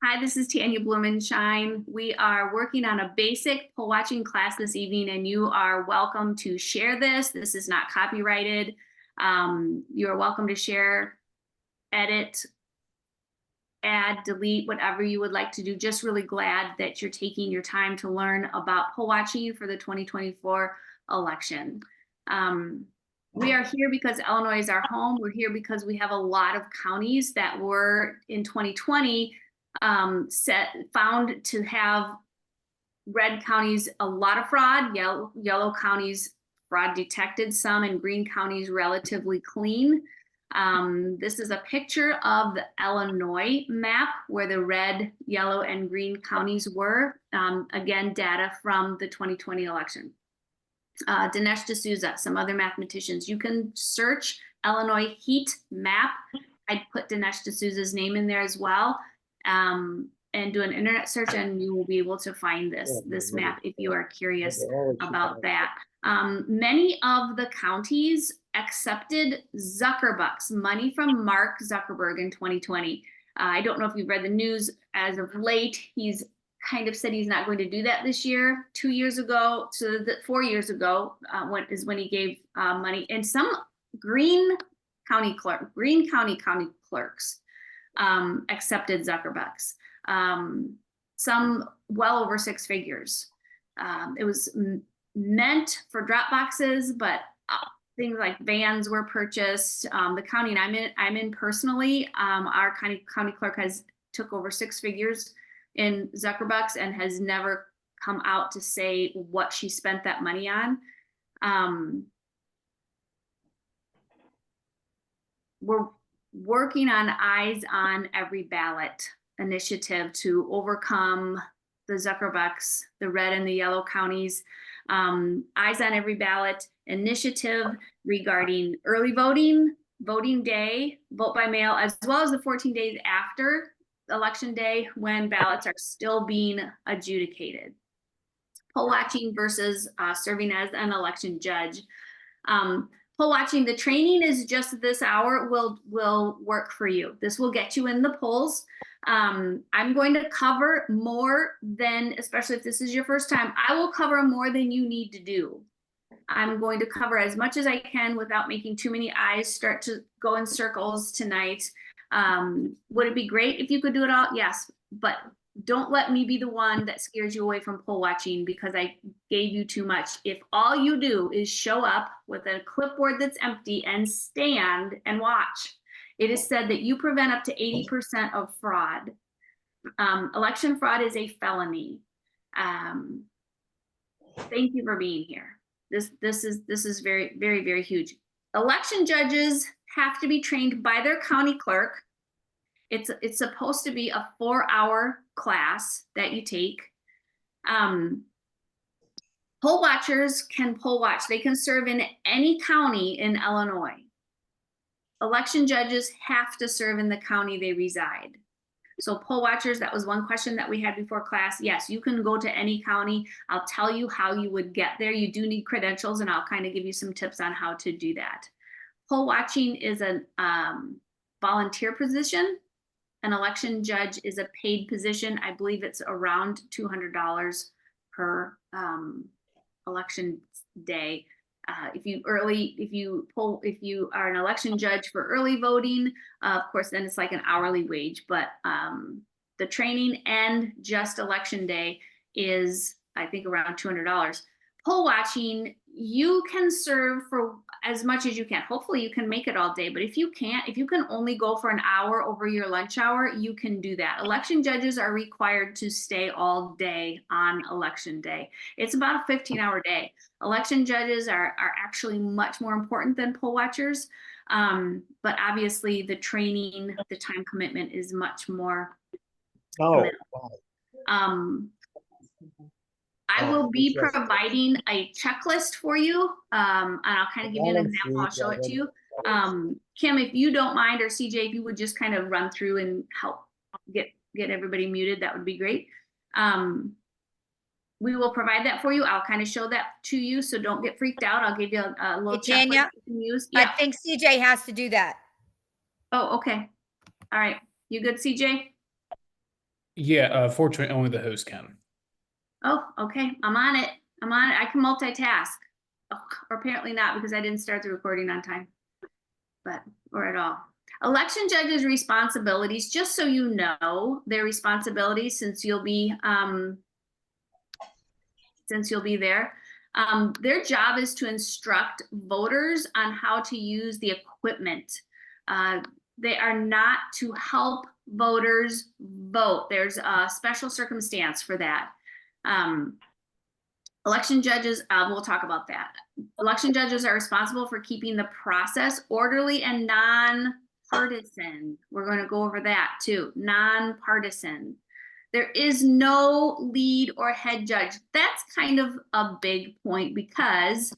Hi, this is Tanya Blumenshine. We are working on a basic poll watching class this evening, and you are welcome to share this. This is not copyrighted. You are welcome to share, edit, add, delete, whatever you would like to do. Just really glad that you're taking your time to learn about poll watching for the 2024 election. We are here because Illinois is our home. We're here because we have a lot of counties that were in 2020 found to have red counties a lot of fraud, yellow counties fraud detected some, and green counties relatively clean. This is a picture of the Illinois map where the red, yellow, and green counties were. Again, data from the 2020 election. Dinesh D'Souza, some other mathematicians. You can search Illinois heat map. I'd put Dinesh D'Souza's name in there as well, and do an internet search, and you will be able to find this map if you are curious about that. Many of the counties accepted Zuckerbucks, money from Mark Zuckerberg in 2020. I don't know if you've read the news as of late. He's kind of said he's not going to do that this year. 2 years ago, so 4 years ago, when he gave money. And some Green County clerks accepted Zuckerbucks. Some well over 6 figures. It was meant for drop boxes, but things like vans were purchased. The county I'm in personally, our county clerk took over 6 figures in Zuckerbucks and has never come out to say what she spent that money on. We're working on Eyes on Every Ballot initiative to overcome the Zuckerbucks, the red and the yellow counties. Eyes on Every Ballot initiative regarding early voting, voting day, vote by mail, as well as the 14 days after election day when ballots are still being adjudicated. Poll watching versus serving as an election judge. Poll watching, the training is just this hour, will work for you. This will get you in the polls. I'm going to cover more than, especially if this is your first time, I will cover more than you need to do. I'm going to cover as much as I can without making too many eyes start to go in circles tonight. Would it be great if you could do it all? Yes, but don't let me be the one that scares you away from poll watching because I gave you too much. If all you do is show up with a clipboard that's empty and stand and watch, it is said that you prevent up to 80% of fraud. Election fraud is a felony. Thank you for being here. This is very, very, very huge. Election judges have to be trained by their county clerk. It's supposed to be a 4-hour class that you take. Poll watchers can poll watch. They can serve in any county in Illinois. Election judges have to serve in the county they reside. So poll watchers, that was one question that we had before class. Yes, you can go to any county. I'll tell you how you would get there. You do need credentials, and I'll kind of give you some tips on how to do that. Poll watching is a volunteer position. An election judge is a paid position. I believe it's around $200 per election day. If you are an election judge for early voting, of course, then it's like an hourly wage. But the training and just election day is, I think, around $200. Poll watching, you can serve for as much as you can. Hopefully you can make it all day, but if you can't, if you can only go for an hour over your lunch hour, you can do that. Election judges are required to stay all day on election day. It's about a 15-hour day. Election judges are actually much more important than poll watchers, but obviously the training, the time commitment is much more. Oh, I will be providing a checklist for you, and I'll kind of give you an example. I'll show it to you. Kim, if you don't mind, or CJ, if you would just kind of run through and help get everybody muted, that would be great. We will provide that for you. I'll kind of show that to you, so don't get freaked out. I'll give you a little checklist you can use. Yeah. I think CJ has to do that. Oh, okay. All right. You good, CJ? Yeah, fortunately, only the host can. Oh, okay, I'm on it. I'm on it. I can multitask. Oh, or apparently not because I didn't start the recording on time, but, or at all. Election judges' responsibilities, just so you know their responsibilities since you'll be there. Their job is to instruct voters on how to use the equipment. They are not to help voters vote. There's a special circumstance for that. Election judges, we'll talk about that. Election judges are responsible for keeping the process orderly and nonpartisan. We're going to go over that too, nonpartisan. There is no lead or head judge. That's kind of a big point because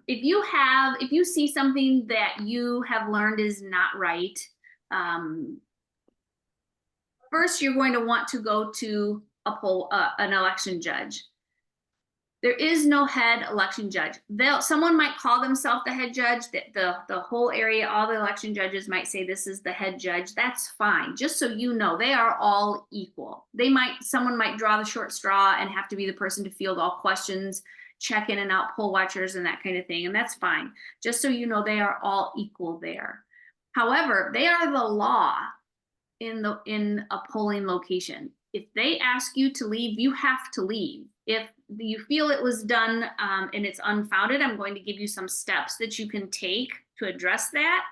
if you see something that you have learned is not right, first you're going to want to go to an election judge. There is no head election judge. Someone might call themselves the head judge. The whole area, all the election judges might say this is the head judge. That's fine. Just so you know, they are all equal. Someone might draw the short straw and have to be the person to field all questions, check in and out poll watchers and that kind of thing. And that's fine. Just so you know, they are all equal there. However, they are the law in a polling location. If they ask you to leave, you have to leave. If you feel it was done and it's unfounded, I'm going to give you some steps that you can take to address that.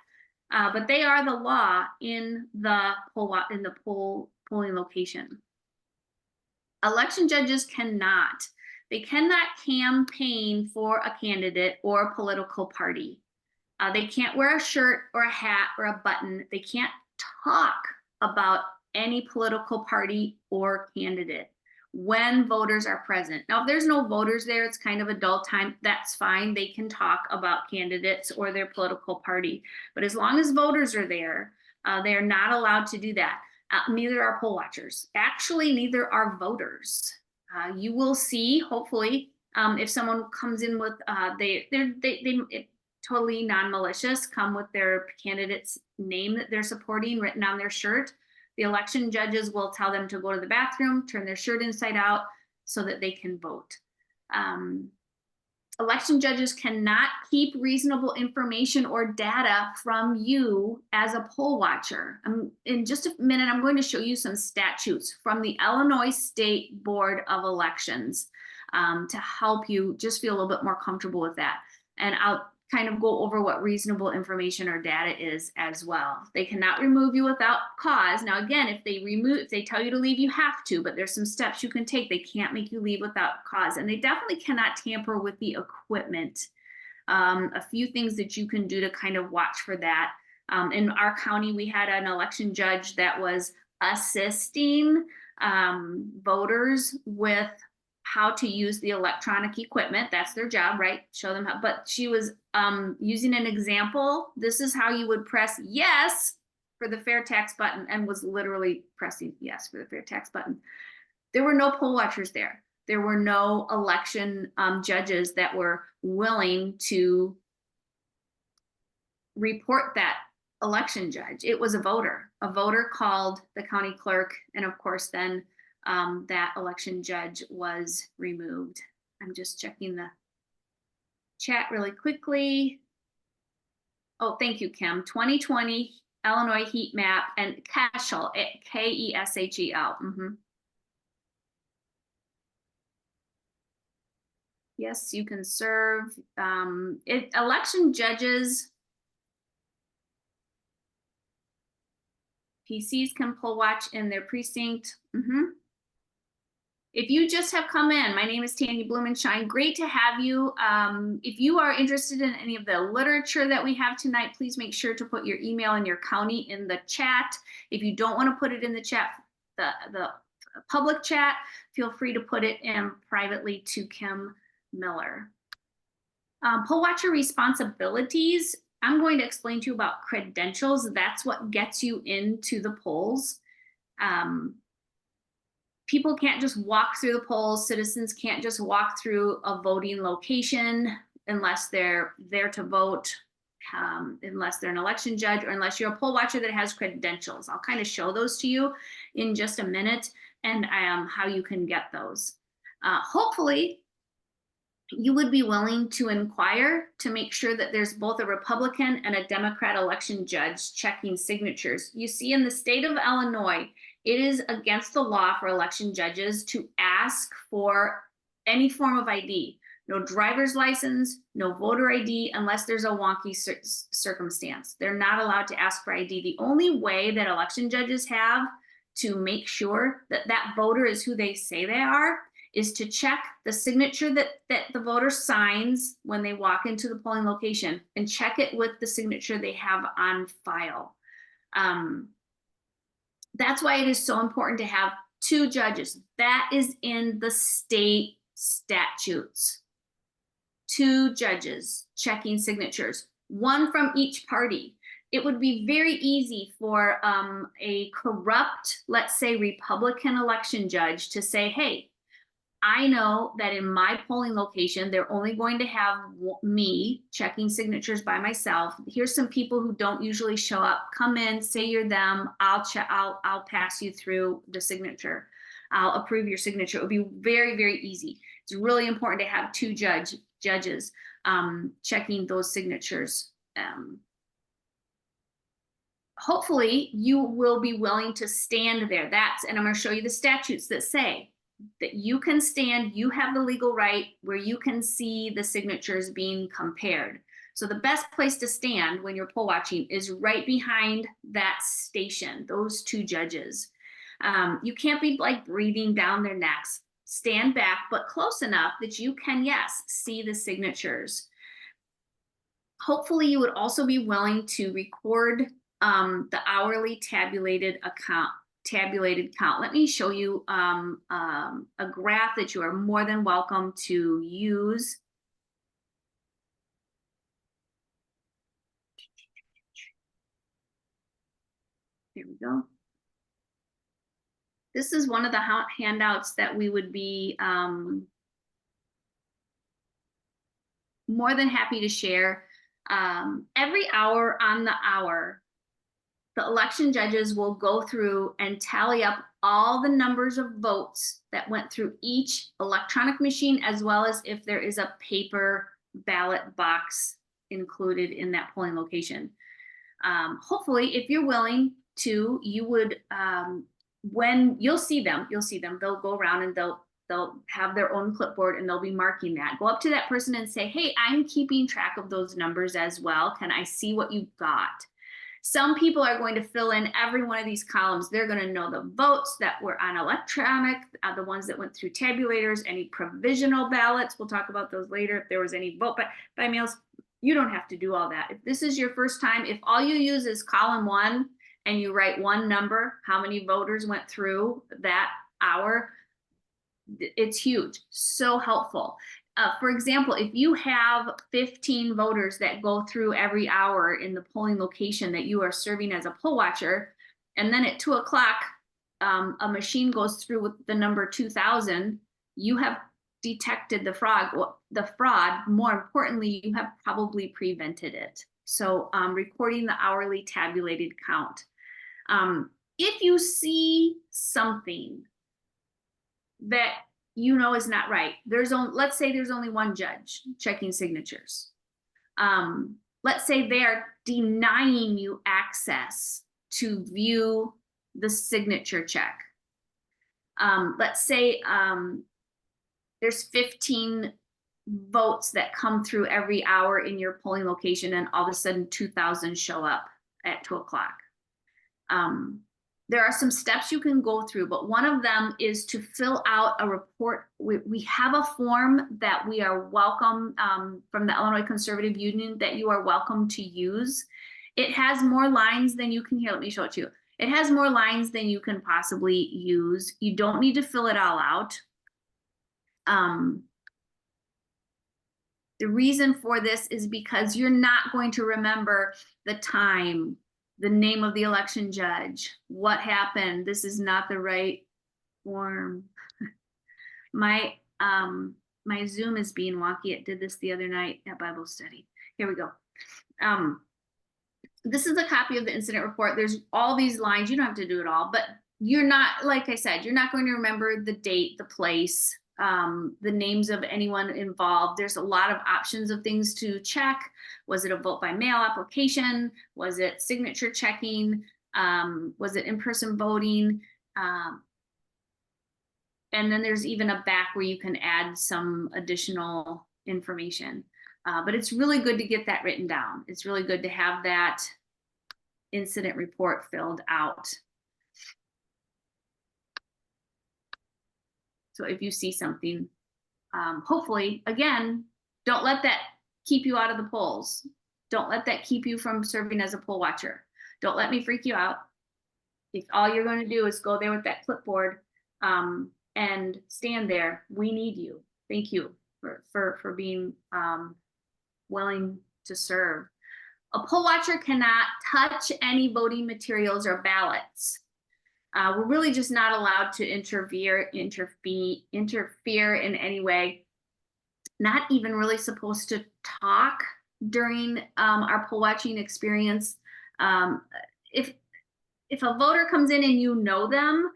But they are the law in the polling location. Election judges cannot. They cannot campaign for a candidate or a political party. They can't wear a shirt or a hat or a button. They can't talk about any political party or candidate when voters are present. Now, if there's no voters there, it's kind of adult time, that's fine. They can talk about candidates or their political party. But as long as voters are there, they are not allowed to do that. Neither are poll watchers. Actually, neither are voters. You will see, hopefully, if someone comes in with, totally non-malicious, come with their candidate's name that they're supporting written on their shirt. The election judges will tell them to go to the bathroom, turn their shirt inside out so that they can vote. Election judges cannot keep reasonable information or data from you as a poll watcher. In just a minute, I'm going to show you some statutes from the Illinois State Board of Elections to help you just feel a little bit more comfortable with that. And I'll kind of go over what reasonable information or data is as well. They cannot remove you without cause. Now, again, if they tell you to leave, you have to, but there's some steps you can take. They can't make you leave without cause. And they definitely cannot tamper with the equipment. A few things that you can do to kind of watch for that. In our county, we had an election judge that was assisting voters with how to use the electronic equipment. That's their job, right? Show them how, but she was using an example. This is how you would press yes for the fair tax button, and was literally pressing yes for the fair tax button. There were no poll watchers there. There were no election judges that were willing to report that election judge. It was a voter. A voter called the county clerk, and of course then that election judge was removed. I'm just checking the chat really quickly. Oh, thank you, Kim. 2020 Illinois heat map and Keschel, K-E-S-H-E-L. Yes, you can serve. Election judges, PCs can poll watch in their precinct. If you just have come in, my name is Tanya Blumenshine. Great to have you. If you are interested in any of the literature that we have tonight, please make sure to put your email and your county in the chat. If you don't want to put it in the chat, the public chat, feel free to put it in privately to Kim Miller. Poll watcher responsibilities. I'm going to explain to you about credentials. That's what gets you into the polls. People can't just walk through the polls. Citizens can't just walk through a voting location unless they're there to vote. unless they're an election judge or unless you're a poll watcher that has credentials. I'll kind of show those to you in just a minute and how you can get those. Hopefully, you would be willing to inquire to make sure that there's both a Republican and a Democrat election judge checking signatures. You see, in the state of Illinois, it is against the law for election judges to ask for any form of ID. No driver's license, no voter ID, unless there's a wonky circumstance. They're not allowed to ask for ID. The only way that election judges have to make sure that that voter is who they say they are is to check the signature that the voter signs when they walk into the polling location and check it with the signature they have on file. That's why it is so important to have 2 judges. That is in the state statutes. 2 judges checking signatures, 1 from each party. It would be very easy for a corrupt, let's say, Republican election judge to say, hey, I know that in my polling location, they're only going to have me checking signatures by myself. Here's some people who don't usually show up. Come in, say you're them. I'll pass you through the signature. I'll approve your signature. It would be very, very easy. It's really important to have 2 judges checking those signatures. Hopefully, you will be willing to stand there. And I'm going to show you the statutes that say that you can stand, you have the legal right where you can see the signatures being compared. So the best place to stand when you're poll watching is right behind that station, those 2 judges. You can't be like breathing down their necks. Stand back, but close enough that you can, yes, see the signatures. Hopefully, you would also be willing to record the hourly tabulated count. Let me show you a graph that you are more than welcome to use. Here we go. This is one of the handouts that we would be more than happy to share. Every hour on the hour, the election judges will go through and tally up all the numbers of votes that went through each electronic machine, as well as if there is a paper ballot box included in that polling location. Hopefully, if you're willing to, you would, when you'll see them, they'll go around and they'll have their own clipboard and they'll be marking that. Go up to that person and say, hey, I'm keeping track of those numbers as well. Can I see what you got? Some people are going to fill in every one of these columns. They're going to know the votes that were on electronic, the ones that went through tabulators, any provisional ballots. We'll talk about those later. If there was any vote by mails, you don't have to do all that. If this is your first time, if all you use is column 1 and you write 1 number, how many voters went through that hour, it's huge, so helpful. For example, if you have 15 voters that go through every hour in the polling location that you are serving as a poll watcher, and then at 2 o'clock, a machine goes through with the number 2000, you have detected the fraud. More importantly, you have probably prevented it. So recording the hourly tabulated count. If you see something that you know is not right, let's say there's only 1 judge checking signatures. Let's say they are denying you access to view the signature check. Let's say there's 15 votes that come through every hour in your polling location, and all of a sudden 2000 show up at 2 o'clock. There are some steps you can go through, but one of them is to fill out a report. We have a form that we are welcome from the Illinois Conservative Union that you are welcome to use. It has more lines than you can hear. Let me show it to you. It has more lines than you can possibly use. You don't need to fill it all out. The reason for this is because you're not going to remember the time, the name of the election judge, what happened. This is not the right form. My Zoom is being wonky. It did this the other night at Bible study. Here we go. This is a copy of the incident report. There's all these lines. You don't have to do it all, but you're not, like I said, you're not going to remember the date, the place, the names of anyone involved. There's a lot of options of things to check. Was it a vote by mail application? Was it signature checking? Was it in-person voting? And then there's even a back where you can add some additional information. But it's really good to get that written down. It's really good to have that incident report filled out. So if you see something, hopefully, again, don't let that keep you out of the polls. Don't let that keep you from serving as a poll watcher. Don't let me freak you out. If all you're going to do is go there with that clipboard and stand there, we need you. Thank you for being willing to serve. A poll watcher cannot touch any voting materials or ballots. We're really just not allowed to interfere in any way. Not even really supposed to talk during our poll watching experience. If a voter comes in and you know them,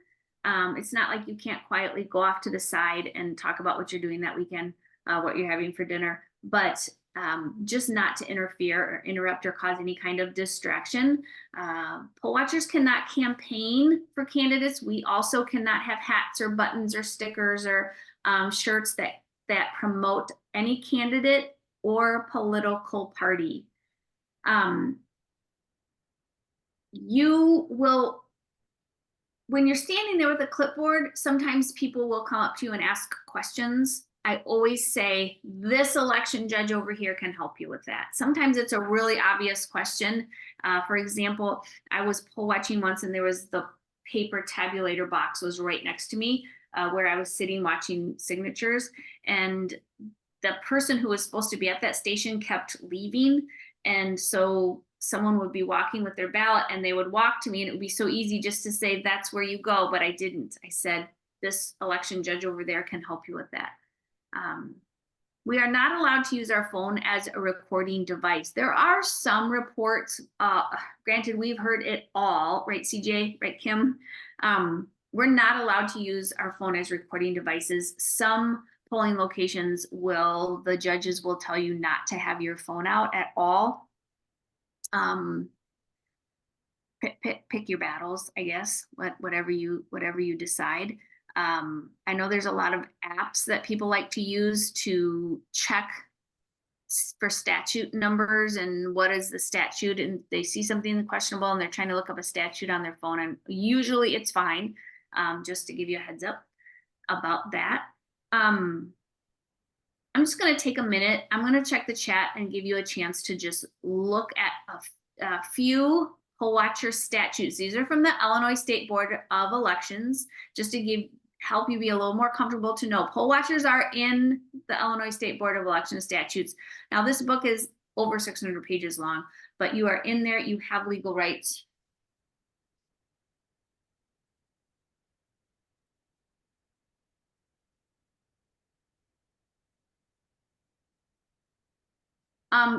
it's not like you can't quietly go off to the side and talk about what you're doing that weekend, what you're having for dinner, but just not to interfere or interrupt or cause any kind of distraction. Poll watchers cannot campaign for candidates. We also cannot have hats or buttons or stickers or shirts that promote any candidate or political party. You will, when you're standing there with a clipboard, sometimes people will come up to you and ask questions. I always say, this election judge over here can help you with that. Sometimes it's a really obvious question. For example, I was poll watching once and there was the paper tabulator box was right next to me where I was sitting watching signatures. And the person who was supposed to be at that station kept leaving. And so someone would be walking with their ballot and they would walk to me and it would be so easy just to say, that's where you go. But I didn't. I said, this election judge over there can help you with that. We are not allowed to use our phone as a recording device. There are some reports, granted, we've heard it all, right, CJ, right, Kim? We're not allowed to use our phone as recording devices. Some polling locations the judges will tell you not to have your phone out at all. Pick your battles, I guess, whatever you decide. I know there's a lot of apps that people like to use to check for statute numbers and what is the statute, and they see something questionable and they're trying to look up a statute on their phone, and usually it's fine. Just to give you a heads up about that. I'm just going to take a minute. I'm going to check the chat and give you a chance to just look at a few poll watcher statutes. These are from the Illinois State Board of Elections, just to help you be a little more comfortable to know. Poll watchers are in the Illinois State Board of Election statutes. Now, this book is over 600 pages long, but you are in there. You have legal rights.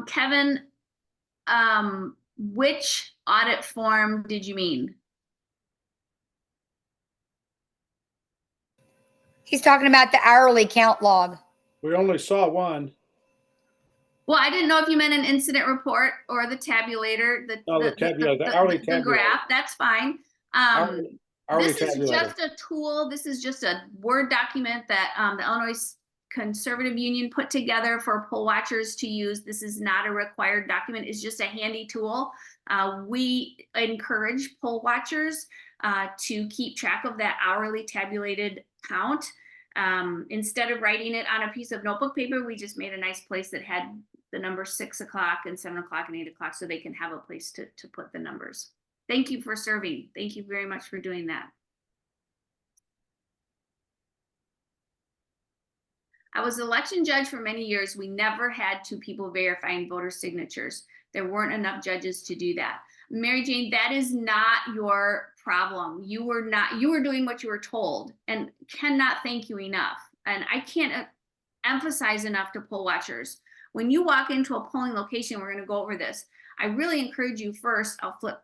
Kevin, which audit form did you mean? He's talking about the hourly count log. We only saw one. Well, I didn't know if you meant an incident report or the tabulator, the hourly tabulator. The graph. That's fine. This is just a tool. This is just a Word document that the Illinois Conservative Union put together for poll watchers to use. This is not a required document. It's just a handy tool. We encourage poll watchers to keep track of that hourly tabulated count. Instead of writing it on a piece of notebook paper, we just made a nice place that had the number 6 o'clock and 7 o'clock and 8 o'clock so they can have a place to put the numbers. Thank you for serving. Thank you very much for doing that. I was an election judge for many years. We never had 2 people verifying voter signatures. There weren't enough judges to do that. Mary Jane, that is not your problem. You were doing what you were told, and cannot thank you enough. And I can't emphasize enough to poll watchers. When you walk into a polling location, we're going to go over this. I really encourage you first, I'll flip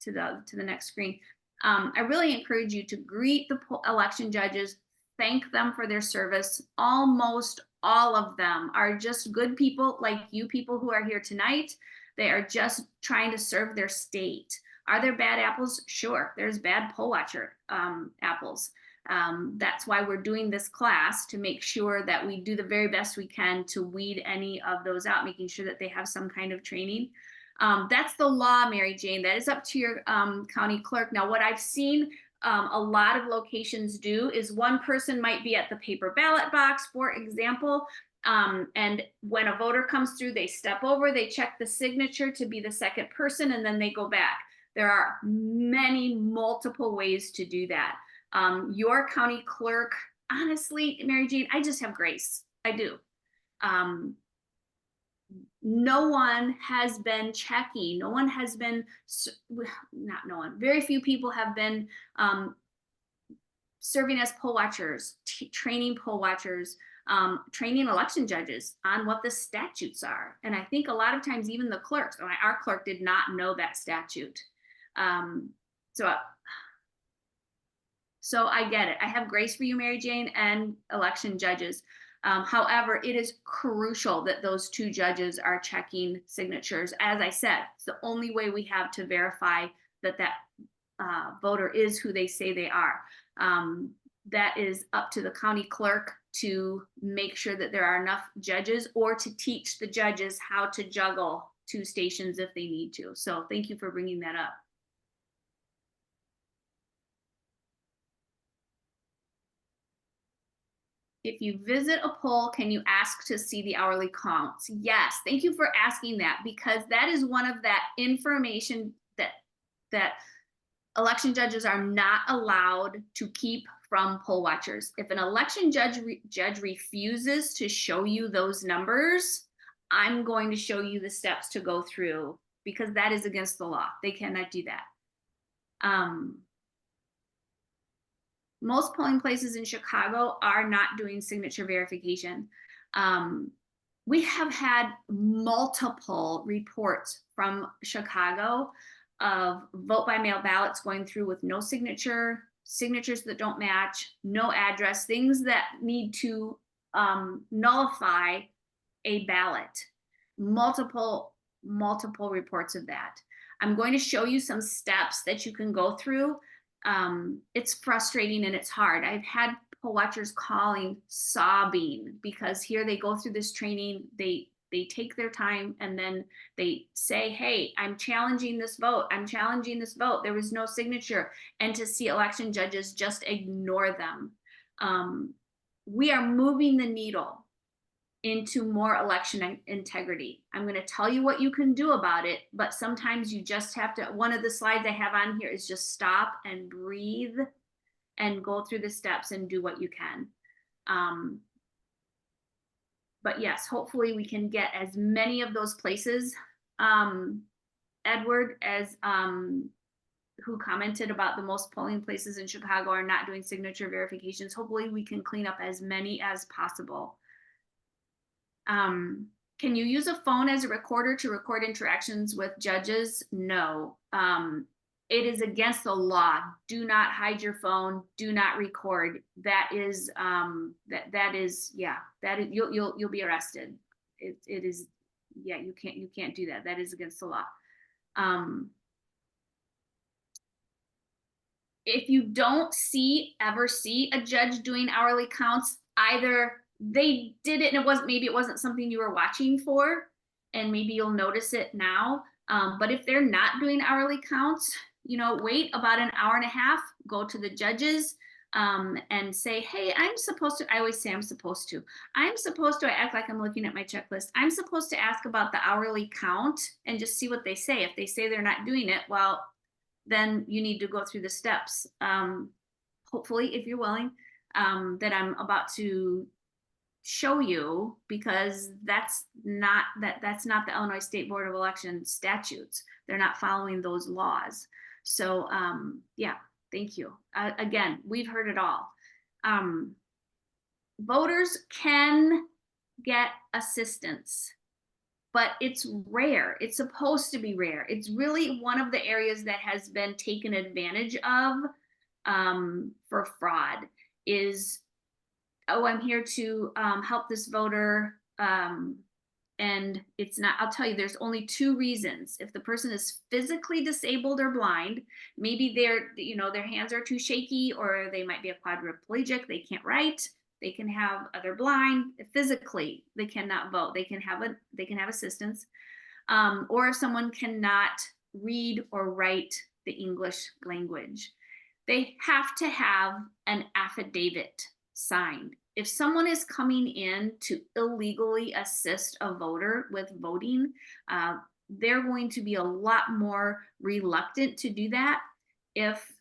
to the next screen. I really encourage you to greet the election judges, thank them for their service. Almost all of them are just good people like you people who are here tonight. They are just trying to serve their state. Are there bad apples? Sure, there's bad poll watcher apples. That's why we're doing this class, to make sure that we do the very best we can to weed any of those out, making sure that they have some kind of training. That's the law, Mary Jane. That is up to your county clerk. Now, what I've seen a lot of locations do is one person might be at the paper ballot box, for example, and when a voter comes through, they step over, they check the signature to be the second person, and then they go back. There are multiple ways to do that. Your county clerk, honestly, Mary Jane, I just have grace. I do. No one has been checking. No one has been, not no one, very few people have been serving as poll watchers, training poll watchers, training election judges on what the statutes are. And I think a lot of times even the clerks, our clerk did not know that statute. So I get it. I have grace for you, Mary Jane, and election judges. However, it is crucial that those two judges are checking signatures. As I said, it's the only way we have to verify that voter is who they say they are. That is up to the county clerk to make sure that there are enough judges, or to teach the judges how to juggle two stations if they need to. So thank you for bringing that up. If you visit a poll, can you ask to see the hourly counts? Yes, thank you for asking that, because that is one of that information that election judges are not allowed to keep from poll watchers. If an election judge refuses to show you those numbers, I'm going to show you the steps to go through, because that is against the law. They cannot do that. Most polling places in Chicago are not doing signature verification. We have had multiple reports from Chicago of vote by mail ballots going through with no signature, signatures that don't match, no address, things that need to nullify a ballot. Multiple reports of that. I'm going to show you some steps that you can go through. It's frustrating and it's hard. I've had poll watchers calling, sobbing, because here they go through this training, they take their time, and then they say, hey, I'm challenging this vote. I'm challenging this vote. There was no signature. And to see election judges just ignore them. We are moving the needle into more election integrity. I'm going to tell you what you can do about it, but sometimes you just have to. One of the slides I have on here is just stop and breathe and go through the steps and do what you can. But yes, hopefully we can get as many of those places, Edward, as who commented about the most polling places in Chicago are not doing signature verifications. Hopefully we can clean up as many as possible. Can you use a phone as a recorder to record interactions with judges? No. It is against the law. Do not hide your phone. Do not record. That is you'll be arrested. It is, yeah, you can't do that. That is against the law. If you don't ever see a judge doing hourly counts, either they did it and maybe it wasn't something you were watching for, and maybe you'll notice it now. But if they're not doing hourly counts, wait about an hour and a half, go to the judges and say, hey, I always say I act like I'm looking at my checklist. I'm supposed to ask about the hourly count and just see what they say. If they say they're not doing it, well, then you need to go through the steps. Hopefully, if you're willing, that I'm about to show you, because that's not the Illinois State Board of Election statutes. They're not following those laws. So yeah, thank you. Again, we've heard it all. Voters can get assistance, but it's rare. It's supposed to be rare. It's really one of the areas that has been taken advantage of for fraud is, oh, I'm here to help this voter. And it's not, I'll tell you, there's only two reasons. If the person is physically disabled or blind, maybe their hands are too shaky, or they might be a quadriplegic, they can't write, they can have, they're blind, physically, they cannot vote, they can have assistance. Or if someone cannot read or write the English language, they have to have an affidavit signed. If someone is coming in to illegally assist a voter with voting, they're going to be a lot more reluctant to do that if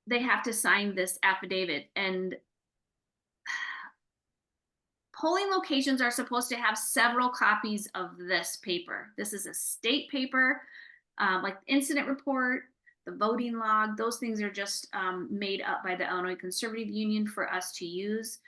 they have to sign this affidavit. And polling locations are supposed to have several copies of this paper. This is a state paper, like the incident report, the voting log, those things are just made up by the Illinois Conservative Union for us to use.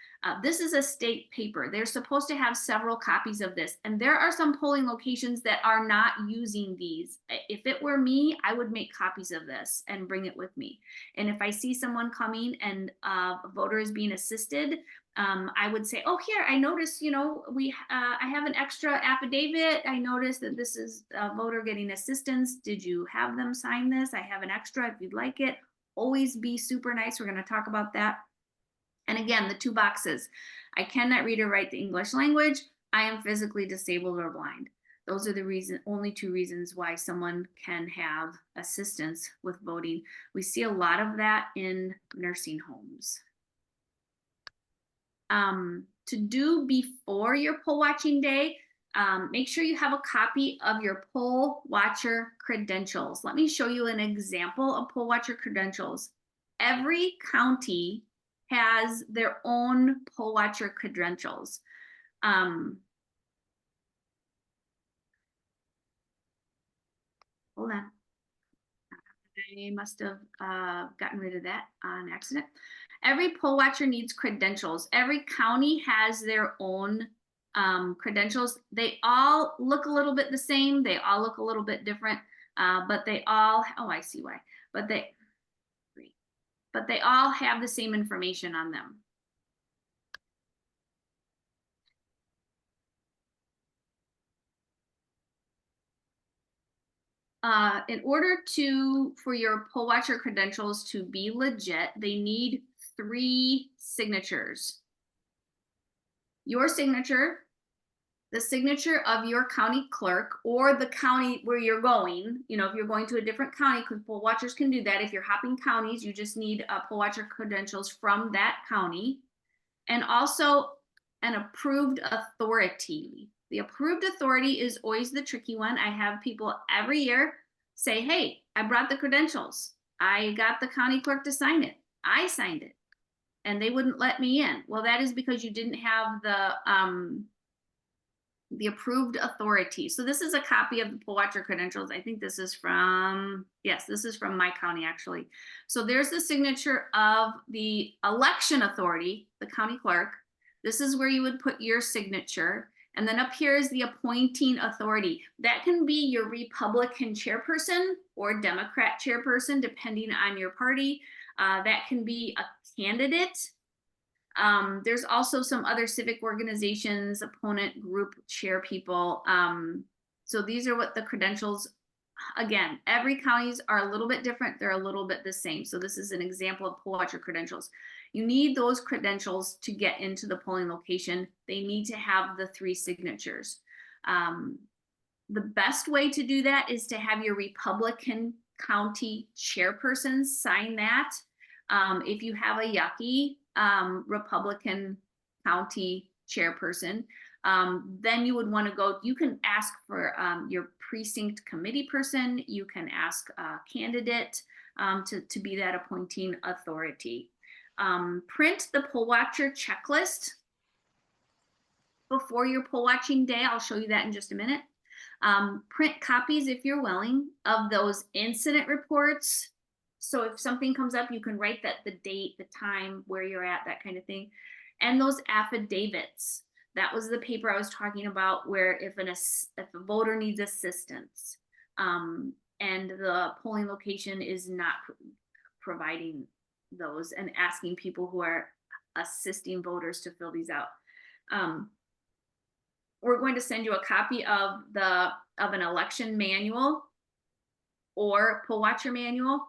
This is a state paper. They're supposed to have several copies of this. And there are some polling locations that are not using these. If it were me, I would make copies of this and bring it with me. And if I see someone coming and a voter is being assisted, I would say, oh, here, I noticed, I have an extra affidavit. I noticed that this is a voter getting assistance. Did you have them sign this? I have an extra if you'd like it. Always be super nice. We're going to talk about that. And again, the two boxes. I cannot read or write the English language. I am physically disabled or blind. Those are the only two reasons why someone can have assistance with voting. We see a lot of that in nursing homes. To do before your poll watching day, make sure you have a copy of your poll watcher credentials. Let me show you an example of poll watcher credentials. Every county has their own poll watcher credentials. Hold on. I must have gotten rid of that on accident. Every poll watcher needs credentials. Every county has their own credentials. They all look a little bit the same. They all look a little bit different, but they all, oh, I see why. But they all have the same information on them. In order for your poll watcher credentials to be legit, they need 3 signatures. Your signature, the signature of your county clerk or the county where you're going. If you're going to a different county, because poll watchers can do that. If you're hopping counties, you just need poll watcher credentials from that county. And also an approved authority. The approved authority is always the tricky one. I have people every year say, hey, I brought the credentials. I got the county clerk to sign it. I signed it. And they wouldn't let me in. Well, that is because you didn't have the approved authority. So this is a copy of the poll watcher credentials. I think this is from, yes, this is from my county actually. So there's the signature of the election authority, the county clerk. This is where you would put your signature. And then up here is the appointing authority. That can be your Republican chairperson or Democrat chairperson, depending on your party. That can be a candidate. There's also some other civic organizations, opponent group chair people. So these are what the credentials, again, every counties are a little bit different. They're a little bit the same. So this is an example of poll watcher credentials. You need those credentials to get into the polling location. They need to have the 3 signatures. The best way to do that is to have your Republican county chairperson sign that. If you have a yucky Republican county chairperson, then you would want to go, you can ask for your precinct committee person, you can ask a candidate to be that appointing authority. Print the poll watcher checklist before your poll watching day. I'll show you that in just a minute. Print copies, if you're willing, of those incident reports. So if something comes up, you can write the date, the time, where you're at, that kind of thing. and those affidavits. That was the paper I was talking about, where if a voter needs assistance, and the polling location is not providing those, and asking people who are assisting voters to fill these out. We're going to send you a copy of an election manual or poll watcher manual.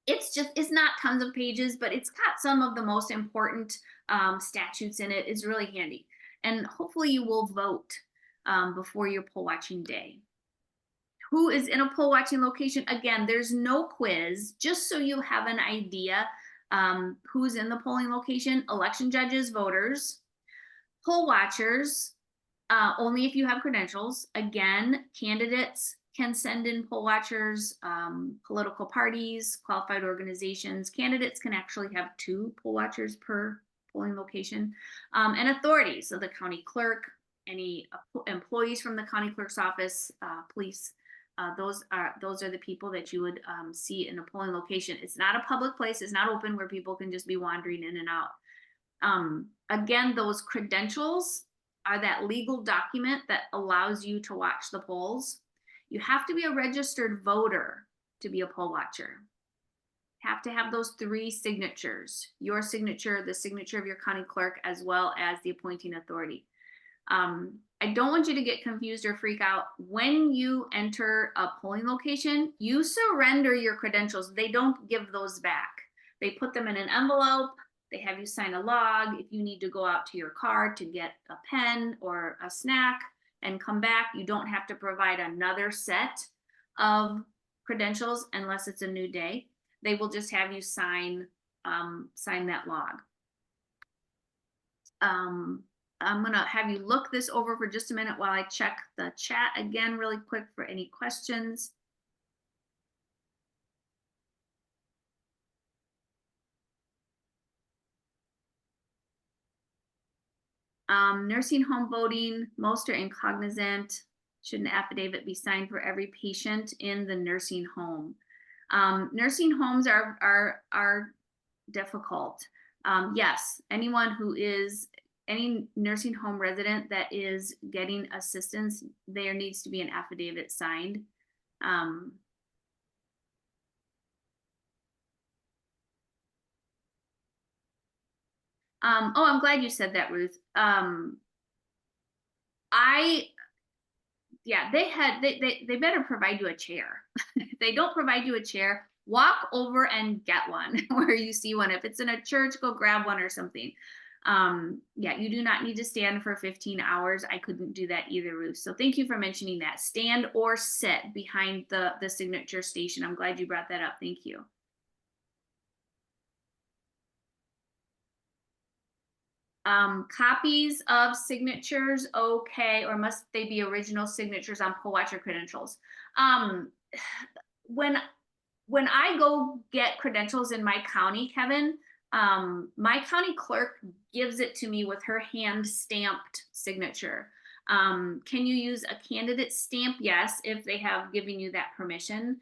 It's not tons of pages, but it's got some of the most important statutes in it. It's really handy. And hopefully you will vote before your poll watching day. Who is in a poll watching location? Again, there's no quiz, just so you have an idea who's in the polling location. Election judges, voters, poll watchers, only if you have credentials. Again, candidates can send in poll watchers, political parties, qualified organizations. Candidates can actually have 2 poll watchers per polling location, and authorities, so the county clerk, any employees from the county clerk's office, police. Those are the people that you would see in a polling location. It's not a public place. It's not open where people can just be wandering in and out. Again, those credentials are that legal document that allows you to watch the polls. You have to be a registered voter to be a poll watcher. Have to have those 3 signatures: your signature, the signature of your county clerk, as well as the appointing authority. I don't want you to get confused or freak out. When you enter a polling location, you surrender your credentials. They don't give those back. They put them in an envelope. They have you sign a log. If you need to go out to your car to get a pen or a snack and come back, you don't have to provide another set of credentials unless it's a new day. They will just have you sign that log. I'm gonna have you look this over for just a minute while I check the chat again really quick for any questions. Nursing home voting, most are incognizant. Should an affidavit be signed for every patient in the nursing home? Nursing homes are difficult. Yes, any nursing home resident that is getting assistance, there needs to be an affidavit signed. Oh, I'm glad you said that, Ruth. They better provide you a chair. If they don't provide you a chair, walk over and get one where you see one. If it's in a church, go grab one or something. You do not need to stand for 15 hours. I couldn't do that either, Ruth. So thank you for mentioning that. Stand or sit behind the signature station. I'm glad you brought that up. Thank you. Copies of signatures, okay, or must they be original signatures on poll watcher credentials? When I go get credentials in my county, Kevin, my county clerk gives it to me with her hand stamped signature. Can you use a candidate stamp? Yes, if they have given you that permission.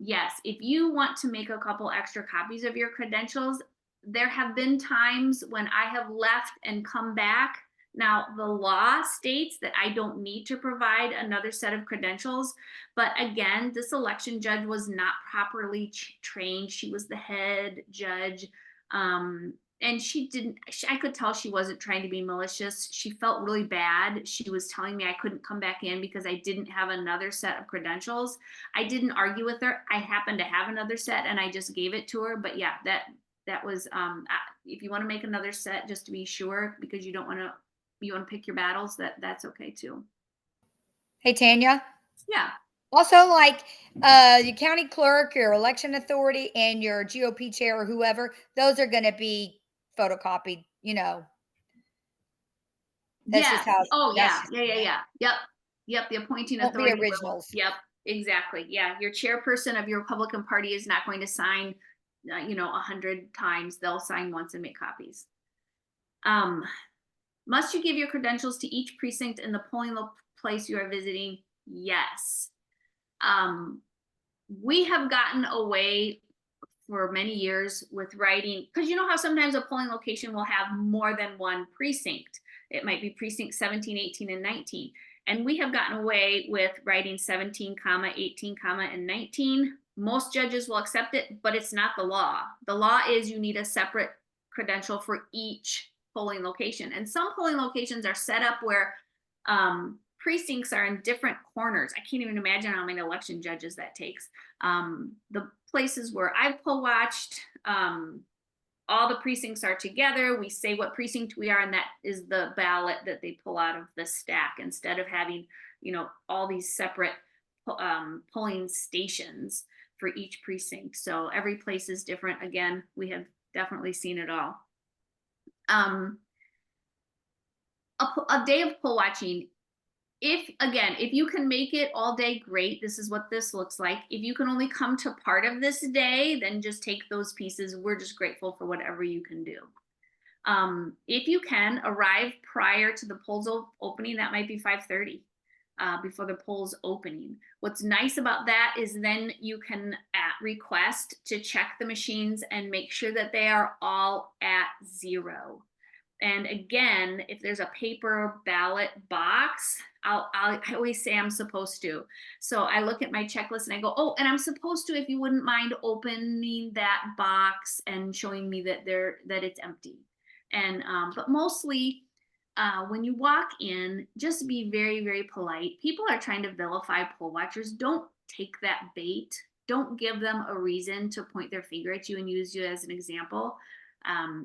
Yes, if you want to make a couple extra copies of your credentials, there have been times when I have left and come back. Now, the law states that I don't need to provide another set of credentials, but again, this election judge was not properly trained. She was the head judge, and I could tell she wasn't trying to be malicious. She felt really bad. She was telling me I couldn't come back in because I didn't have another set of credentials. I didn't argue with her. I happened to have another set and I just gave it to her. But yeah, that was, if you want to make another set just to be sure, because you want to pick your battles, that's okay too. Hey, Tanya. Yeah. Also, like your county clerk, your election authority, and your GOP chair or whoever, those are going to be photocopied, That's just how. Oh, yeah. Yep. The appointing Won't authority. be originals. Yep. Exactly. Yeah. Your chairperson of your Republican Party is not going to sign 100 times. They'll sign once and make copies. Must you give your credentials to each precinct in the polling place you are visiting? Yes. We have gotten away for many years with writing, because you know how sometimes a polling location will have more than one precinct. It might be precinct 17, 18, and 19. And we have gotten away with writing 17, 18, and 19. Most judges will accept it, but it's not the law. The law is you need a separate credential for each polling location. And some polling locations are set up where precincts are in different corners. I can't even imagine how many election judges that takes. The places where I've poll watched, all the precincts are together. We say what precinct we are, and that is the ballot that they pull out of the stack instead of having, you know, all these separate polling stations for each precinct. So every place is different. Again, we have definitely seen it all. A day of poll watching, if you can make it all day, great. This is what this looks like. If you can only come to part of this day, then just take those pieces. We're just grateful for whatever you can do. If you can arrive prior to the polls opening, that might be 5:30 before the polls opening. What's nice about that is then you can request to check the machines and make sure that they are all at 0. And again, if there's a paper ballot box, I always say I'm supposed to. So I look at my checklist and I go, oh, and I'm supposed to, if you wouldn't mind opening that box and showing me that it's empty. And but mostly when you walk in, just be very, very polite. People are trying to vilify poll watchers. Don't take that bait. Don't give them a reason to point their finger at you and use you as an example.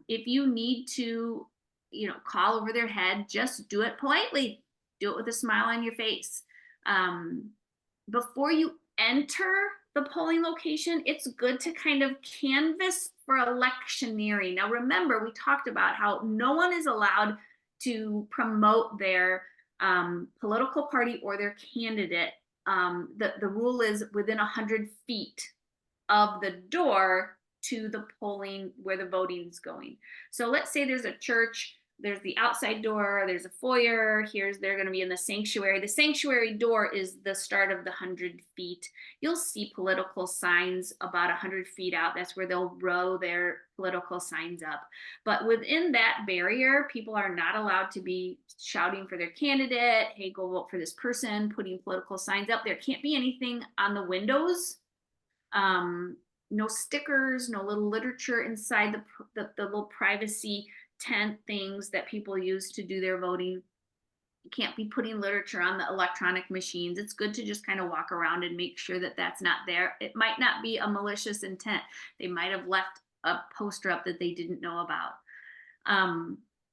If you need to, you know, call over their head, just do it politely. Do it with a smile on your face. Before you enter the polling location, it's good to kind of canvass for electioneering. Now, remember, we talked about how no one is allowed to promote their political party or their candidate. The rule is within 100 feet of the door to the polling where the voting is going. So let's say there's a church, there's the outside door, there's a foyer, they're going to be in the sanctuary. The sanctuary door is the start of the 100 feet. You'll see political signs about 100 feet out. That's where they'll row their political signs up. But within that barrier, people are not allowed to be shouting for their candidate, hey, go vote for this person, putting political signs up. There can't be anything on the windows. No stickers, no little literature inside the little privacy tent things that people use to do their voting. You can't be putting literature on the electronic machines. It's good to just kind of walk around and make sure that that's not there. It might not be a malicious intent. They might have left a poster up that they didn't know about.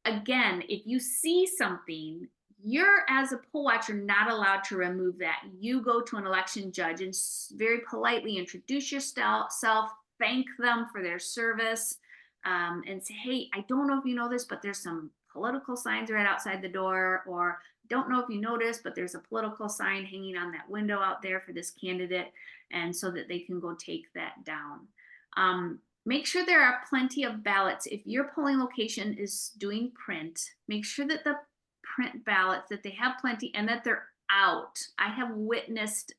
Again, if you see something, you're, as a poll watcher, not allowed to remove that. You go to an election judge and very politely introduce yourself, thank them for their service, and say, hey, I don't know if you know this, but there's some political signs right outside the door, or don't know if you noticed, but there's a political sign hanging on that window out there for this candidate, and so that they can go take that down. Make sure there are plenty of ballots. If your polling location is doing print, make sure that the print ballots, that they have plenty and that they're out. I have witnessed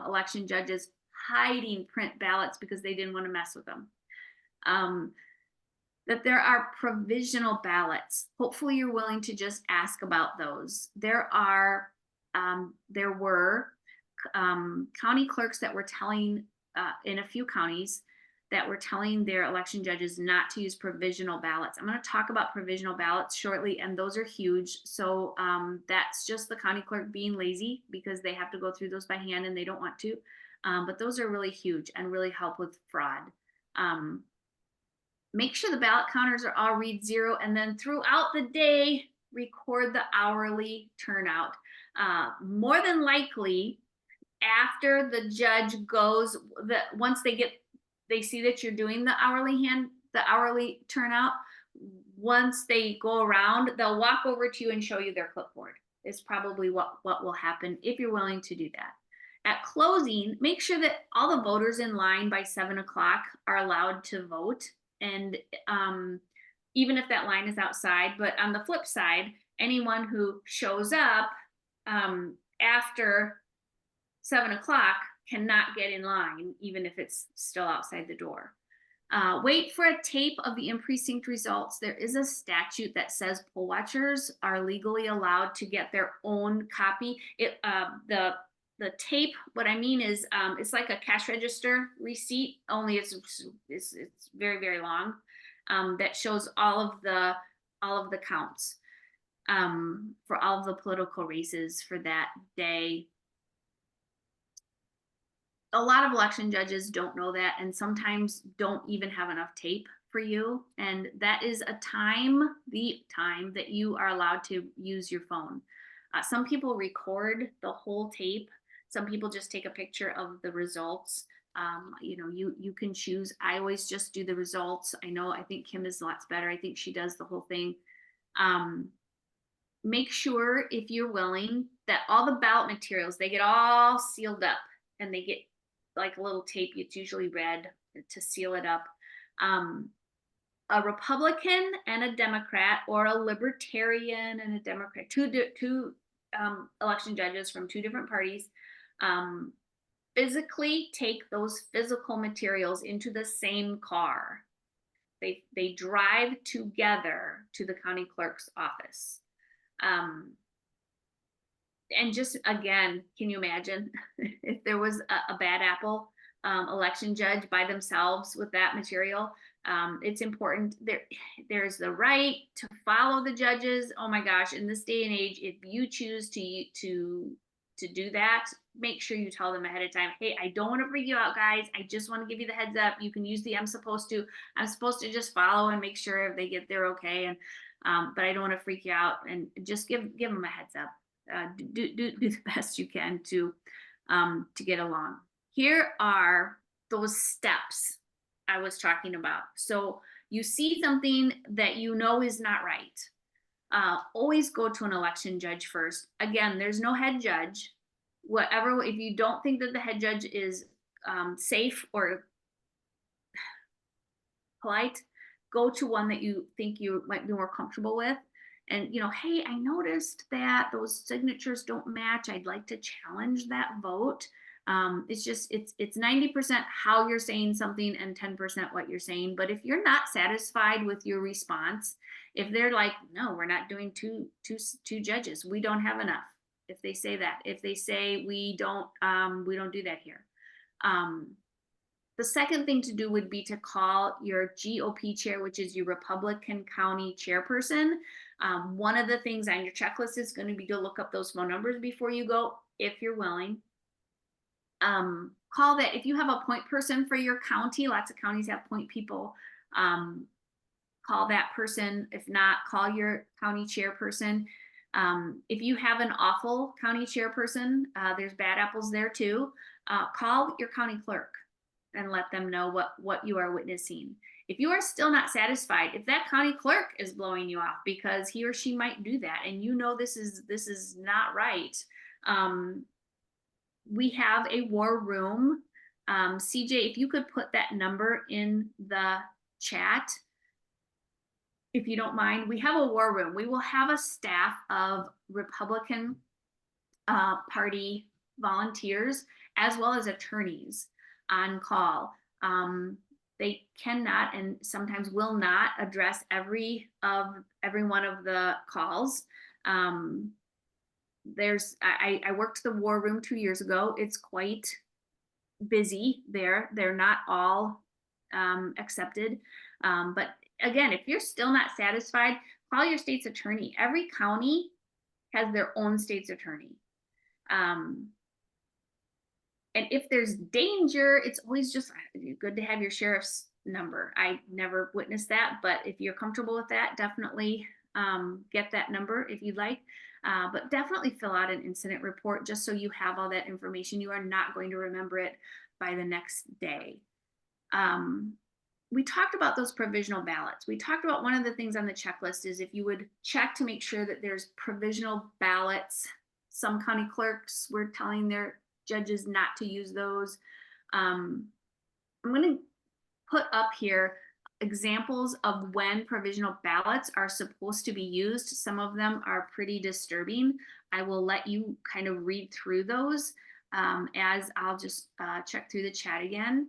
election judges hiding print ballots because they didn't want to mess with them. That there are provisional ballots. Hopefully you're willing to just ask about those. There were county clerks that were telling, in a few counties, that were telling their election judges not to use provisional ballots. I'm going to talk about provisional ballots shortly, and those are huge. So that's just the county clerk being lazy because they have to go through those by hand and they don't want to. But those are really huge and really help with fraud. Make sure the ballot counters are all read 0, and then throughout the day, record the hourly turnout. More than likely, after the judge goes, once they see that you're doing the hourly turnout, once they go around, they'll walk over to you and show you their clipboard. Is probably what will happen if you're willing to do that. At closing, make sure that all the voters in line by 7 o'clock are allowed to vote. And even if that line is outside, but on the flip side, anyone who shows up after 7 o'clock cannot get in line, even if it's still outside the door. Wait for a tape of the in-precinct results. There is a statute that says poll watchers are legally allowed to get their own copy. The tape, what I mean is, it's like a cash register receipt, only it's very, very long, that shows all of the counts, for all of the political races for that day. A lot of election judges don't know that, and sometimes don't even have enough tape for you. And that is the time that you are allowed to use your phone. Some people record the whole tape. Some people just take a picture of the results. You can choose. I always just do the results. I think Kim is lots better. I think she does the whole thing. Make sure, if you're willing, that all the ballot materials, they get all sealed up, and they get like a little tape. It's usually red to seal it up. A Republican and a Democrat, or a Libertarian and a Democrat, two election judges from two different parties, physically take those physical materials into the same car. They drive together to the county clerk's office. And just, again, can you imagine if there was a bad apple election judge by themselves with that material? It's important. There's the right to follow the judges. Oh my gosh, in this day and age, if you choose to do that, make sure you tell them ahead of time, hey, I don't want to freak you out, guys. I just want to give you the heads up. You can use the I'm supposed to just follow and make sure if they get there okay. And but I don't want to freak you out, and just give them a heads up. Do the best you can to get along. Here are those steps I was talking about. So you see something that you know is not right. Always go to an election judge first. Again, there's no head judge. If you don't think that the head judge is safe or polite, go to one that you think you might be more comfortable with. And, hey, I noticed that those signatures don't match. I'd like to challenge that vote. It's 90% how you're saying something and 10% what you're saying. But if you're not satisfied with your response, if they're like, no, we're not doing two judges, we don't have enough. If they say that, if they say we don't do that here. The second thing to do would be to call your GOP chair, which is your Republican county chairperson. One of the things on your checklist is going to be to look up those phone numbers before you go, if you're willing. Call that. If you have a point person for your county, lots of counties have point people. Call that person. If not, call your county chairperson. If you have an awful county chairperson, there's bad apples there too. Call your county clerk and let them know what you are witnessing. If you are still not satisfied, if that county clerk is blowing you off because he or she might do that, and this is not right, we have a war room. CJ, if you could put that number in the chat, if you don't mind. We have a war room. We will have a staff of Republican Party volunteers as well as attorneys on call. They cannot and sometimes will not address every one of the calls. I worked the war room 2 years ago. It's quite busy there. They're not all accepted. But again, if you're still not satisfied, call your state's attorney. Every county has their own state's attorney. And if there's danger, it's always just good to have your sheriff's number. I never witnessed that, but if you're comfortable with that, definitely get that number if you'd like. But definitely fill out an incident report just so you have all that information. You are not going to remember it by the next day. We talked about those provisional ballots. We talked about one of the things on the checklist is if you would check to make sure that there's provisional ballots. Some county clerks were telling their judges not to use those. I'm going to put up here examples of when provisional ballots are supposed to be used. Some of them are pretty disturbing. I will let you kind of read through those as I'll just check through the chat again.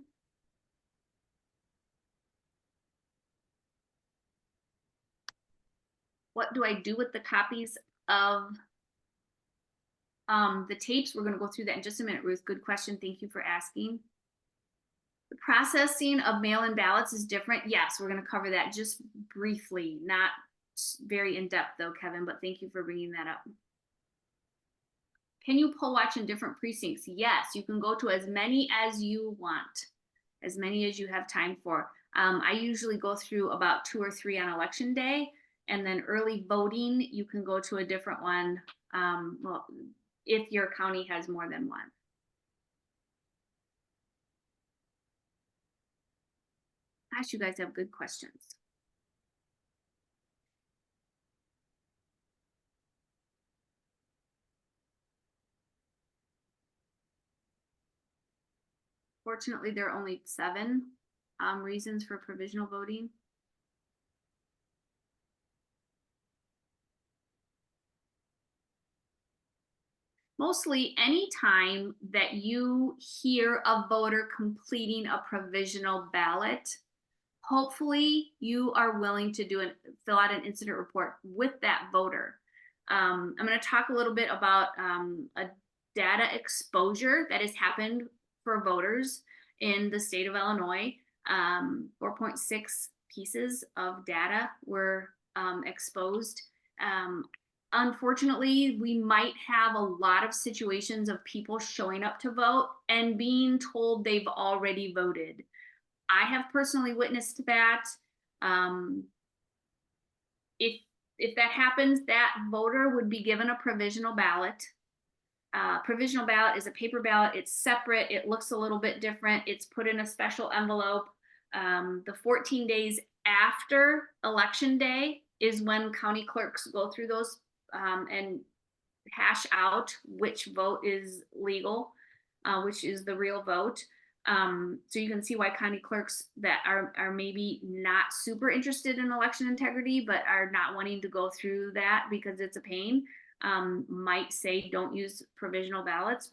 what do I do with the copies of the tapes? We're going to go through that in just a minute, Ruth. Good question. Thank you for asking. The processing of mail-in ballots is different. Yes, we're going to cover that just briefly, not very in depth though, Kevin, but thank you for bringing that up. Can you poll watch in different precincts? Yes, you can go to as many as you want, as many as you have time for. I usually go through about 2 or 3 on election day, and then early voting, you can go to a different one. Well, if your county has more than one. Gosh, you guys have good questions. Fortunately, there are only 7 reasons for provisional voting. Mostly any time that you hear a voter completing a provisional ballot, hopefully you are willing to fill out an incident report with that voter. I'm going to talk a little bit about a data exposure that has happened for voters in the state of Illinois. 4.6 pieces of data were exposed. Unfortunately, we might have a lot of situations of people showing up to vote and being told they've already voted. I have personally witnessed that. If that happens, that voter would be given a provisional ballot. Provisional ballot is a paper ballot. It's separate. It looks a little bit different. It's put in a special envelope. The 14 days after election day is when county clerks go through those and hash out which vote is legal, which is the real vote. So you can see why county clerks that are maybe not super interested in election integrity, but are not wanting to go through that because it's a pain, might say don't use provisional ballots.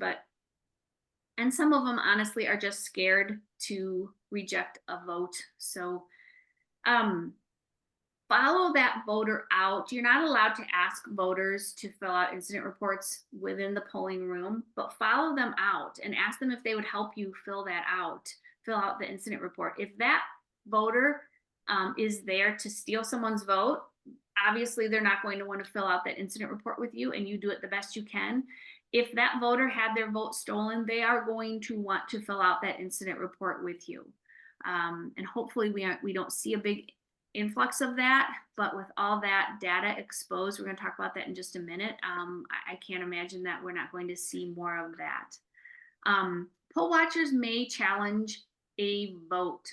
And some of them honestly are just scared to reject a vote. So follow that voter out. You're not allowed to ask voters to fill out incident reports within the polling room, but follow them out and ask them if they would help you fill out the incident report. If that voter is there to steal someone's vote, obviously they're not going to want to fill out that incident report with you, and you do it the best you can. If that voter had their vote stolen, they are going to want to fill out that incident report with you. And hopefully we don't see a big influx of that, but with all that data exposed, we're going to talk about that in just a minute. I can't imagine that we're not going to see more of that. Poll watchers may challenge a vote.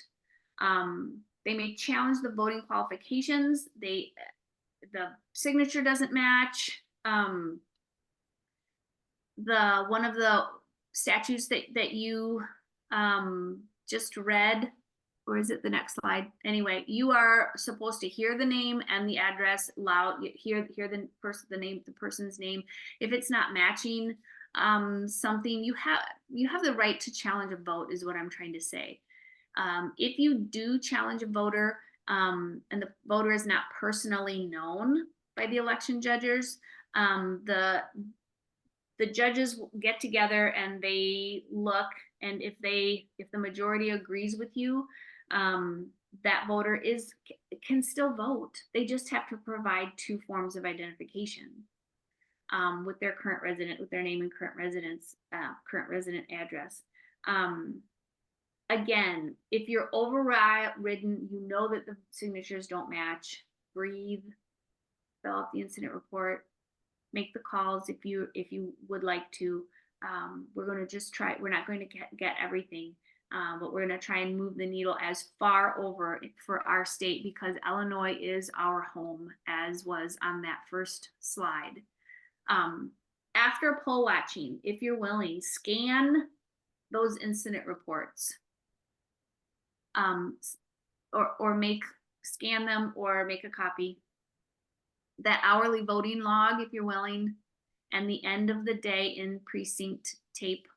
They may challenge the voting qualifications. The signature doesn't match. One of the statutes that you just read, or is it the next slide? Anyway, you are supposed to hear the name and the address loud, hear the person's name. If it's not matching something, you have the right to challenge a vote, is what I'm trying to say. If you do challenge a voter and the voter is not personally known by the election judges, the judges get together and they look, and if the majority agrees with you, that voter can still vote. They just have to provide 2 forms of identification with their current resident, with their name and current resident address. Again, if you're overridden, you know that the signatures don't match, breathe, fill out the incident report, make the calls if you would like to. We're going to just try. We're not going to get everything, but we're going to try and move the needle as far over for our state, because Illinois is our home, as was on that first slide. After poll watching, if you're willing, scan those incident reports, or scan them or make a copy. That hourly voting log, if you're willing, and the end of the day in precinct tape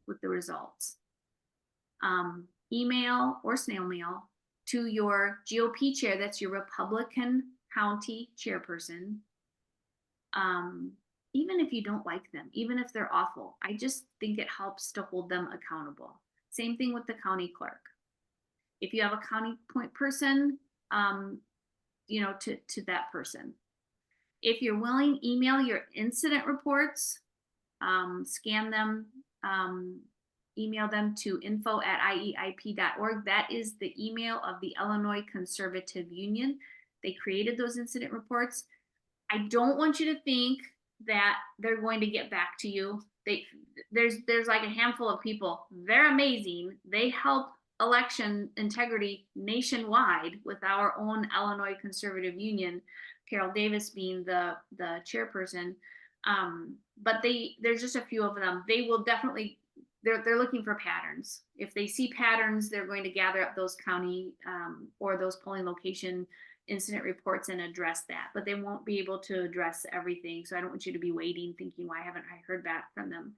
with the results. Email or snail mail to your GOP chair, that's your Republican county chairperson. Even if you don't like them, even if they're awful, I just think it helps to hold them accountable. Same thing with the county clerk. If you have a county point person, to that person. If you're willing, email your incident reports, scan them, email them to info@ieip.org. That is the email of the Illinois Conservative Union. They created those incident reports. I don't want you to think that they're going to get back to you. There's like a handful of people. They're amazing. They help election integrity nationwide with our own Illinois Conservative Union, Carol Davis being the chairperson. But there's just a few of them. They will definitely, they're looking for patterns. If they see patterns, they're going to gather up those county or those polling location incident reports and address that, but they won't be able to address everything. So I don't want you to be waiting thinking, why haven't I heard back from them?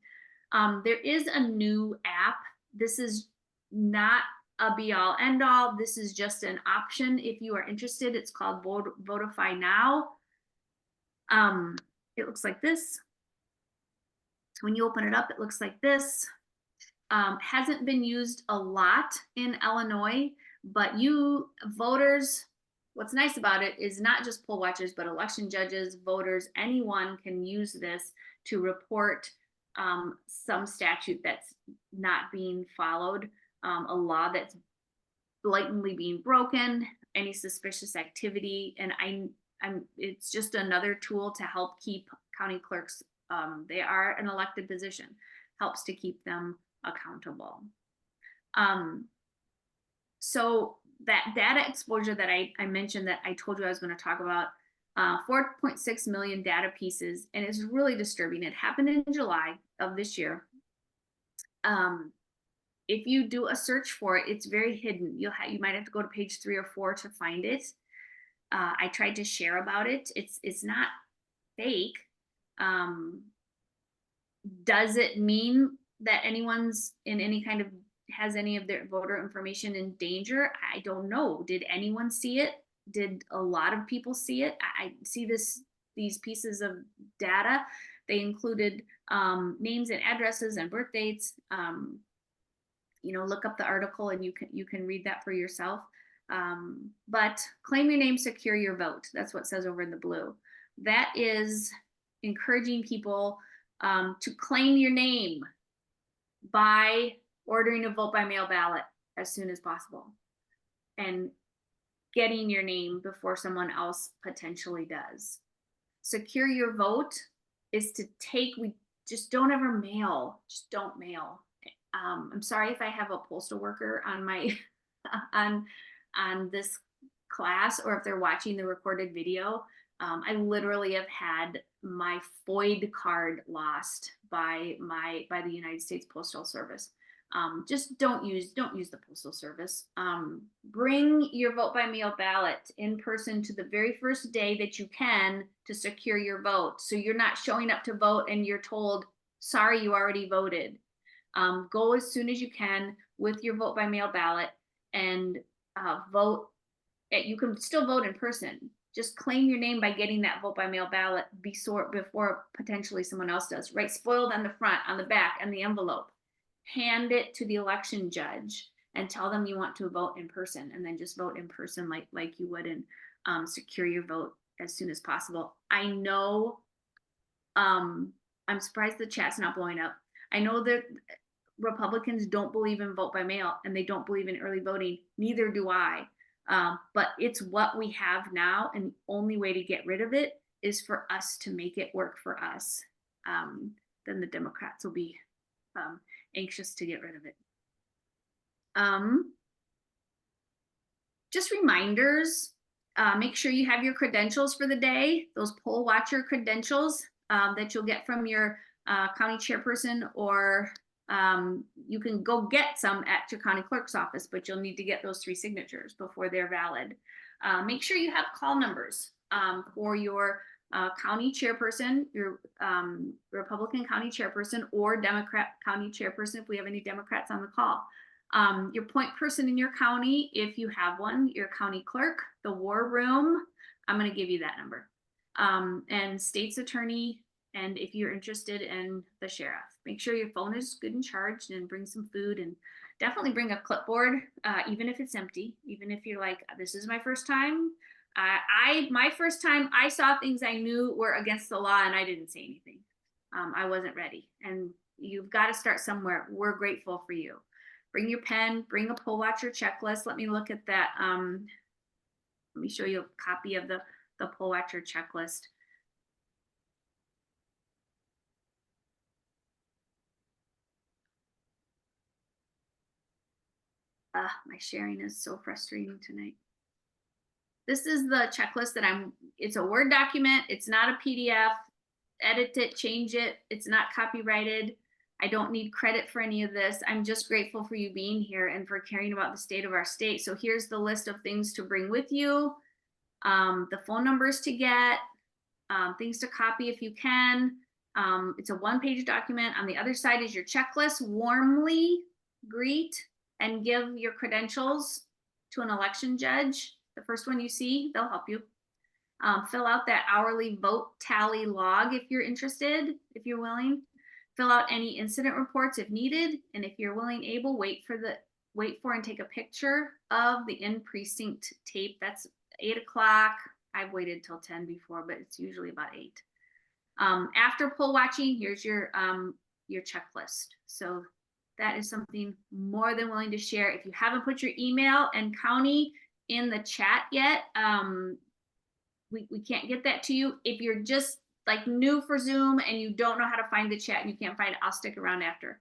There is a new app. This is not a be all end all. This is just an option if you are interested. It's called Votify Now. It looks like this. When you open it up, it looks like this. Hasn't been used a lot in Illinois, but you voters, what's nice about it is not just poll watchers, but election judges, voters, anyone can use this to report some statute that's not being followed, a law that's blatantly being broken, any suspicious activity. And it's just another tool to help keep county clerks, they are an elected position, helps to keep them accountable. So that data exposure that I mentioned that I told you I was going to talk about, 4.6 million data pieces, and it's really disturbing. It happened in July of this year. If you do a search for it, it's very hidden. You might have to go to page 3 or 4 to find it. I tried to share about it. It's not fake. Does it mean that anyone's in any kind of has any of their voter information in danger? I don't know. Did anyone see it? Did a lot of people see it? I see these pieces of data. They included names and addresses and birth dates. Look up the article and you can read that for yourself. But claim your name, secure your vote. That's what it says over in the blue. That is encouraging people to claim your name by ordering a vote by mail ballot as soon as possible and getting your name before someone else potentially does. Secure your vote is to we just don't ever mail, just don't mail. I'm sorry if I have a postal worker on my on this class, or if they're watching the recorded video. I literally have had my FOID card lost by the United States Postal Service. Just don't use the Postal Service. Bring your vote by mail ballot in person to the very first day that you can to secure your vote. So you're not showing up to vote and you're told, sorry, you already voted. Go as soon as you can with your vote by mail ballot and vote. You can still vote in person. Just claim your name by getting that vote by mail ballot before potentially someone else does. Right, spoiled on the front, on the back, and the envelope. Hand it to the election judge and tell them you want to vote in person, and then just vote in person like you would, and secure your vote as soon as possible. I know, I'm surprised the chat's not blowing up. I know that Republicans don't believe in vote by mail and they don't believe in early voting. Neither do I. But it's what we have now, and the only way to get rid of it is for us to make it work for us. Then the Democrats will be anxious to get rid of it. Just reminders, make sure you have your credentials for the day, those poll watcher credentials that you'll get from your county chairperson, or you can go get some at your county clerk's office, but you'll need to get those 3 signatures before they're valid. Make sure you have call numbers for your county chairperson, your Republican county chairperson, or Democrat county chairperson if we have any Democrats on the call. Your point person in your county, if you have one, your county clerk, the war room, I'm gonna give you that number. And state's attorney, and if you're interested in the sheriff, make sure your phone is good and charged, and bring some food, and definitely bring a clipboard, even if it's empty, even if you're like, this is my first time. My first time, I saw things I knew were against the law and I didn't say anything. I wasn't ready, and you've got to start somewhere. We're grateful for you. Bring your pen, bring a poll watcher checklist. Let me look at that. Let me show you a copy of the poll watcher checklist. My sharing is so frustrating tonight. This is the checklist that it's a Word document. It's not a PDF. Edit it, change it. It's not copyrighted. I don't need credit for any of this. I'm just grateful for you being here and for caring about the state of our state. So here's the list of things to bring with you. The phone numbers to get, things to copy if you can. It's a one-page document. On the other side is your checklist. Warmly greet and give your credentials to an election judge. The first one you see, they'll help you. Fill out that hourly vote tally log if you're interested, if you're willing. Fill out any incident reports if needed, and if you're willing, able, wait for and take a picture of the in-precinct tape. That's 8 o'clock. I've waited till 10 before, but it's usually about 8. After poll watching, here's your checklist. So that is something more than willing to share. If you haven't put your email and county in the chat yet, we can't get that to you. If you're just like new for Zoom and you don't know how to find the chat and you can't find it, I'll stick around after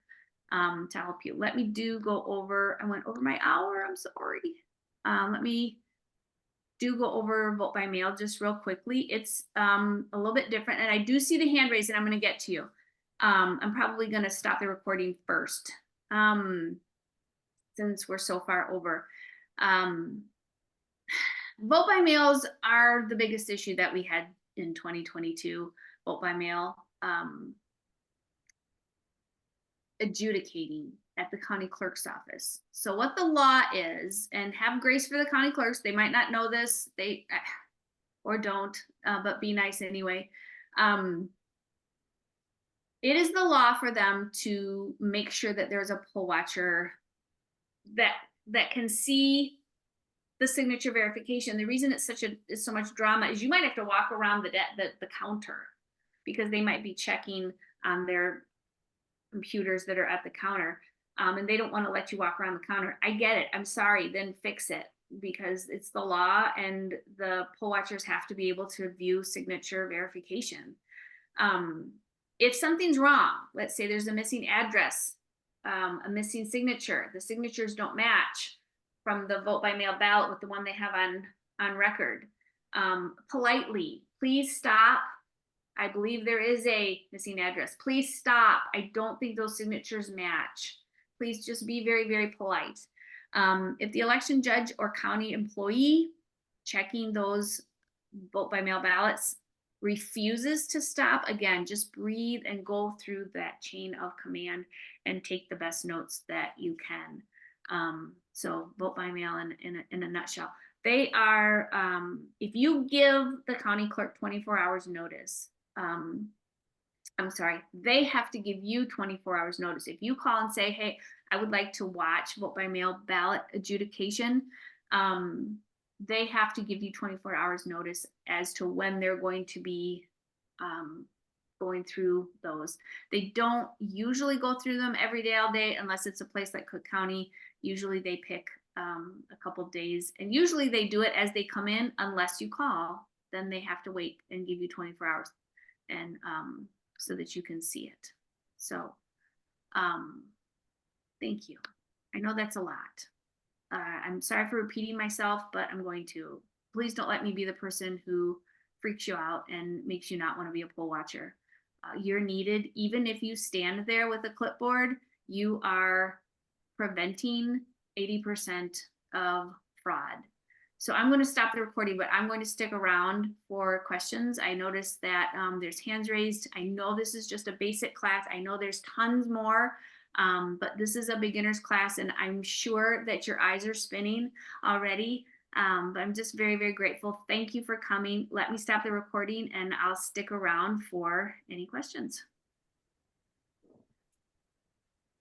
to help you. Let me go over, I went over my hour, I'm sorry. Let me go over vote by mail just real quickly. It's a little bit different, and I do see the hand raised and I'm gonna get to you. I'm probably gonna stop the recording first since we're so far over. Vote by mails are the biggest issue that we had in 2022. Vote by mail, adjudicating at the county clerk's office. So what the law is, and have grace for the county clerks, they might not know this, or don't, but be nice anyway. It is the law for them to make sure that there's a poll watcher that can see the signature verification. The reason it's so much drama is you might have to walk around the counter because they might be checking on their computers that are at the counter, and they don't want to let you walk around the counter. I get it. I'm sorry. Then fix it, because it's the law, and the poll watchers have to be able to view signature verification. If something's wrong, let's say there's a missing address, a missing signature, the signatures don't match from the vote by mail ballot with the one they have on record. Politely, please stop. I believe there is a missing address. Please stop. I don't think those signatures match. Please just be very, very polite. If the election judge or county employee checking those vote by mail ballots refuses to stop, again, just breathe and go through that chain of command and take the best notes that you can. So vote by mail in a nutshell. They are, if you give the county clerk 24 hours notice, I'm sorry, they have to give you 24 hours notice. If you call and say, hey, I would like to watch vote by mail ballot adjudication, they have to give you 24 hours notice as to when they're going to be going through those. They don't usually go through them every day, all day, unless it's a place like Cook County. Usually they pick a couple days, and usually they do it as they come in, unless you call, then they have to wait and give you 24 hours and so that you can see it. So thank you. I know that's a lot. I'm sorry for repeating myself, but I'm going to. Please don't let me be the person who freaks you out and makes you not want to be a poll watcher. You're needed. Even if you stand there with a clipboard, you are preventing 80% of fraud. So I'm going to stop the recording, but I'm going to stick around for questions. I noticed that there's hands raised. I know this is just a basic class. I know there's tons more, but this is a beginner's class, and I'm sure that your eyes are spinning already. But I'm just very, very grateful. Thank you for coming. Let me stop the recording and I'll stick around for any questions.